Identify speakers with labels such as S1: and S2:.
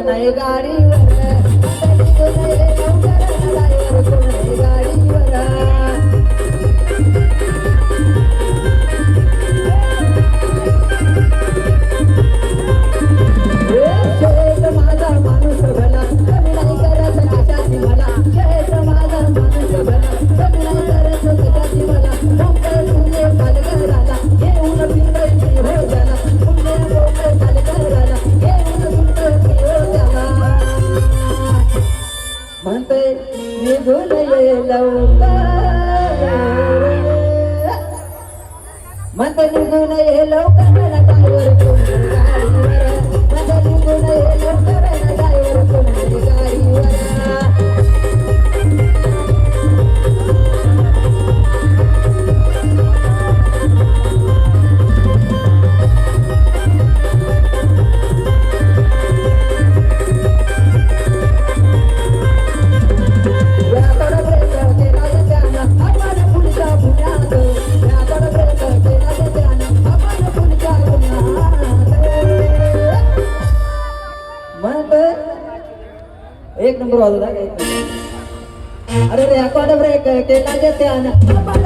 S1: नाही गाडीवर निघून ये लवकर ड्रायव्हर कोण आहे गाडीवर शेत माझा माणूस भला कमी नाही करत कशाची मला शेत माझा माणूस भला कमी नाही करत कशाची मला मुंबई पुणे पालघराला येऊन पिंपळ मी हो झाला पुणे मुंबई पालघराला येऊन पिंपळ मी हो झाला म्हणते निघून ये लवकर म्हणते निघून ये लवकर मला ड्रायव्हर कोण गाडीवर म्हणते निघून ये लवकर मला ड्रायव्हर कोण गाडीवर एक नंबर वाजला अरे रे अकॉर्ड ब्रेक केला त्यानं